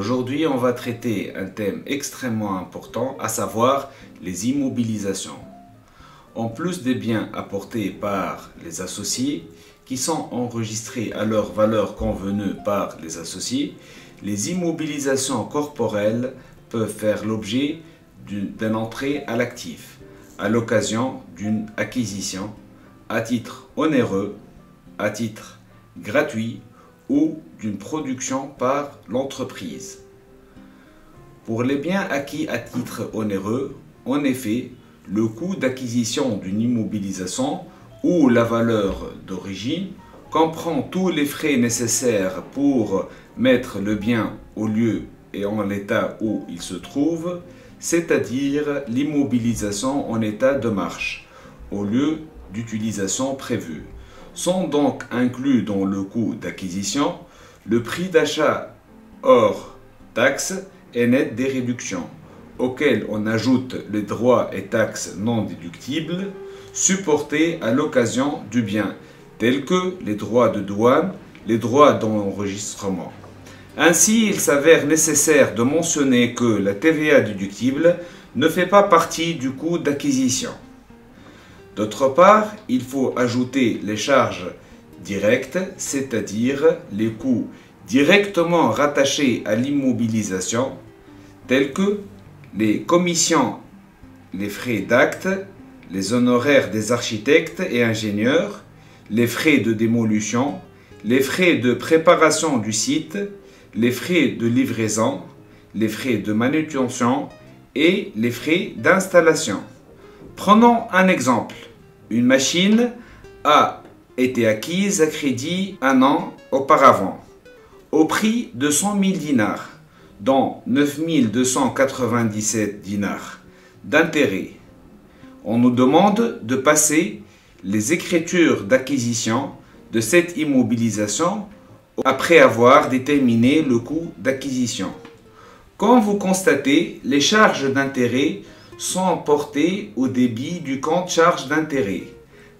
Aujourd'hui, on va traiter un thème extrêmement important, à savoir les immobilisations. En plus des biens apportés par les associés, qui sont enregistrés à leur valeur convenue par les associés, les immobilisations corporelles peuvent faire l'objet d'une entrée à l'actif, à l'occasion d'une acquisition, à titre onéreux, à titre gratuit ou d'une production par l'entreprise. Pour les biens acquis à titre onéreux, en effet, le coût d'acquisition d'une immobilisation ou la valeur d'origine comprend tous les frais nécessaires pour mettre le bien au lieu et en l'état où il se trouve, c'est-à-dire l'immobilisation en état de marche, au lieu d'utilisation prévue. Sont donc inclus dans le coût d'acquisition le prix d'achat hors taxes et net des réductions, auxquels on ajoute les droits et taxes non déductibles supportés à l'occasion du bien, tels que les droits de douane, les droits d'enregistrement. Ainsi, il s'avère nécessaire de mentionner que la TVA déductible ne fait pas partie du coût d'acquisition. D'autre part, il faut ajouter les charges directes, c'est-à-dire les coûts directement rattachés à l'immobilisation, tels que les commissions, les frais d'acte, les honoraires des architectes et ingénieurs, les frais de démolition, les frais de préparation du site, les frais de livraison, les frais de manutention et les frais d'installation. Prenons un exemple. Une machine a été acquise à crédit un an auparavant, au prix de 100 000 dinars, dont 9 297 dinars d'intérêt. On nous demande de passer les écritures d'acquisition de cette immobilisation après avoir déterminé le coût d'acquisition. Comme vous constatez, les charges d'intérêt sont portées au débit du compte charges d'intérêt,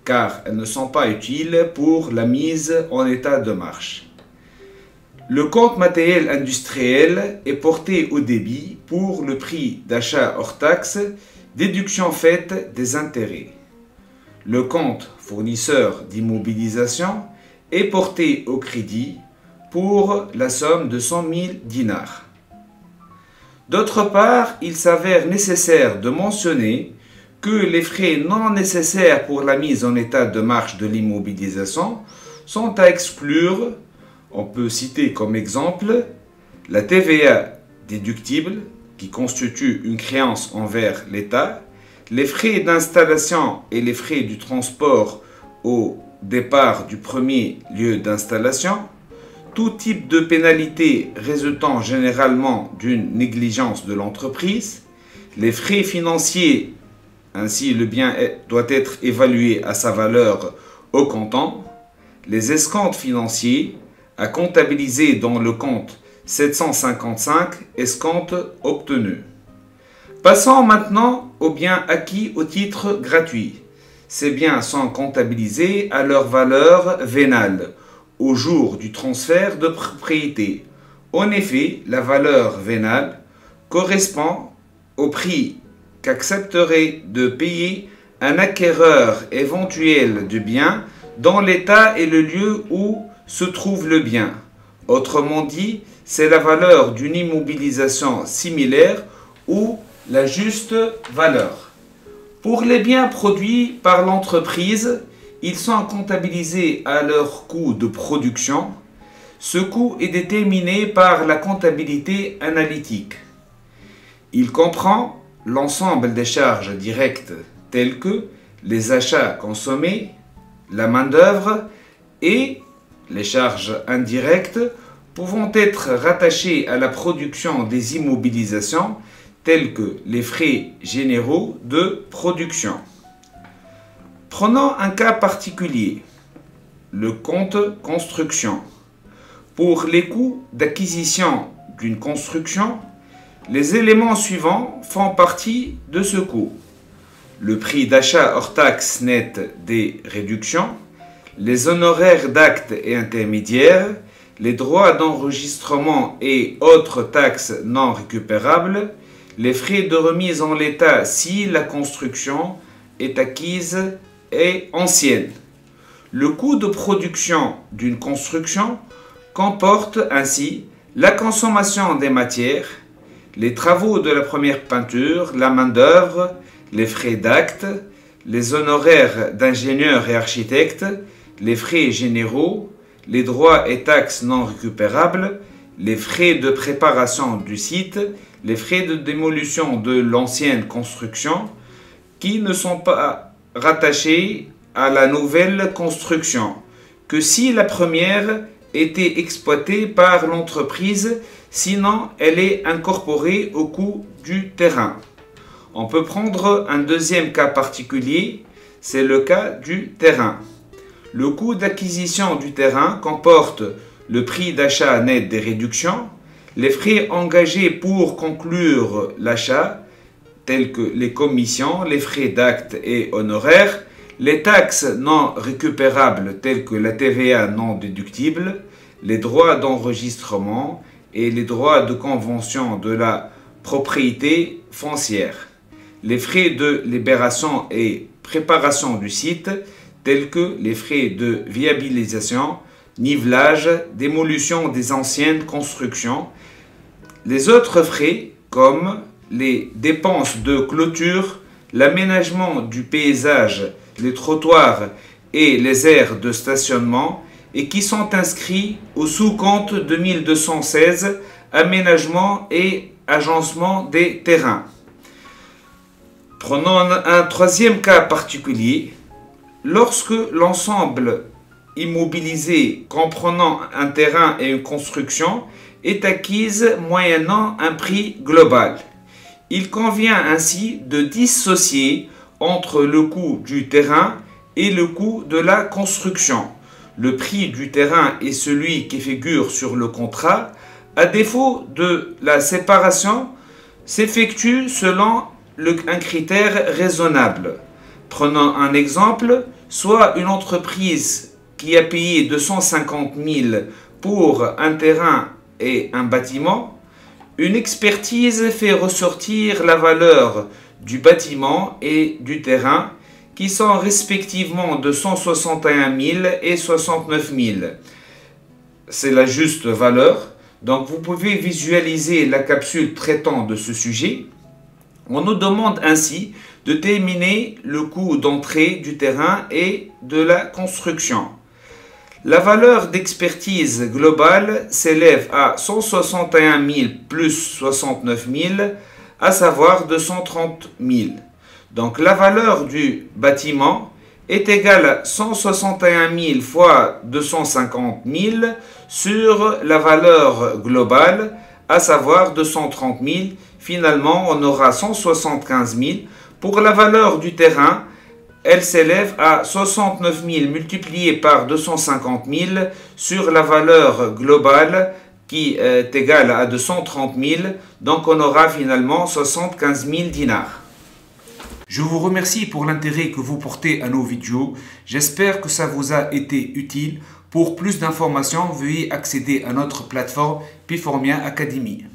car elles ne sont pas utiles pour la mise en état de marche. Le compte matériel industriel est porté au débit pour le prix d'achat hors taxe, déduction faite des intérêts. Le compte fournisseur d'immobilisation est porté au crédit pour la somme de 100 000 dinars. D'autre part, il s'avère nécessaire de mentionner que les frais non nécessaires pour la mise en état de marche de l'immobilisation sont à exclure. On peut citer comme exemple la TVA déductible qui constitue une créance envers l'État, les frais d'installation et les frais du transport au départ du premier lieu d'installation, tout type de pénalité résultant généralement d'une négligence de l'entreprise, les frais financiers, ainsi le bien doit être évalué à sa valeur au comptant, les escomptes financiers à comptabiliser dans le compte 755 escomptes obtenus. Passons maintenant aux biens acquis au titre gratuit. Ces biens sont comptabilisés à leur valeur vénale au jour du transfert de propriété. En effet, la valeur vénale correspond au prix qu'accepterait de payer un acquéreur éventuel du bien dans l'état et le lieu où se trouve le bien. Autrement dit, c'est la valeur d'une immobilisation similaire ou la juste valeur. Pour les biens produits par l'entreprise, ils sont comptabilisés à leur coût de production. Ce coût est déterminé par la comptabilité analytique. Il comprend l'ensemble des charges directes telles que les achats consommés, la main-d'œuvre et les charges indirectes pouvant être rattachées à la production des immobilisations telles que les frais généraux de production. Prenons un cas particulier, le compte construction. Pour les coûts d'acquisition d'une construction, les éléments suivants font partie de ce coût. Le prix d'achat hors taxe net des réductions, les honoraires d'actes et intermédiaires, les droits d'enregistrement et autres taxes non récupérables, les frais de remise en l'état si la construction est acquise et ancienne. Le coût de production d'une construction comporte ainsi la consommation des matières, les travaux de la première peinture, la main-d'œuvre, les frais d'acte, les honoraires d'ingénieurs et architectes, les frais généraux, les droits et taxes non récupérables, les frais de préparation du site, les frais de démolition de l'ancienne construction qui ne sont pas rattachés à la nouvelle construction que si la première était exploitée par l'entreprise, sinon elle est incorporée au coût du terrain. On peut prendre un deuxième cas particulier, c'est le cas du terrain. Le coût d'acquisition du terrain comporte le prix d'achat net des réductions, les frais engagés pour conclure l'achat, tels que les commissions, les frais d'acte et honoraires, les taxes non récupérables telles que la TVA non déductible, les droits d'enregistrement et les droits de convention de la propriété foncière, les frais de libération et préparation du site tels que les frais de viabilisation, nivelage, démolition des anciennes constructions, les autres frais comme les dépenses de clôture, l'aménagement du paysage, les trottoirs et les aires de stationnement et qui sont inscrits au sous-compte 2216 aménagement et agencement des terrains. Prenons un troisième cas particulier. Lorsque l'ensemble immobilisé comprenant un terrain et une construction est acquise moyennant un prix global, il convient ainsi de dissocier entre le coût du terrain et le coût de la construction. Le prix du terrain est celui qui figure sur le contrat. À défaut de la séparation, s'effectue selon un critère raisonnable. Prenons un exemple, soit une entreprise qui a payé 250 000 pour un terrain et un bâtiment, une expertise fait ressortir la valeur du bâtiment et du terrain qui sont respectivement de 161 000 et 69 000. C'est la juste valeur. Donc vous pouvez visualiser la capsule traitant de ce sujet. On nous demande ainsi de déterminer le coût d'entrée du terrain et de la construction. La valeur d'expertise globale s'élève à 161 000 plus 69 000, à savoir 230 000. Donc la valeur du bâtiment est égale à 161 000 fois 250 000 sur la valeur globale, à savoir 230 000. Finalement, on aura 175 000. Pour la valeur du terrain, elle s'élève à 69 000 multiplié par 250 000 sur la valeur globale qui est égale à 230 000. Donc on aura finalement 75 000 dinars. Je vous remercie pour l'intérêt que vous portez à nos vidéos. J'espère que ça vous a été utile. Pour plus d'informations, veuillez accéder à notre plateforme Piformia Academy.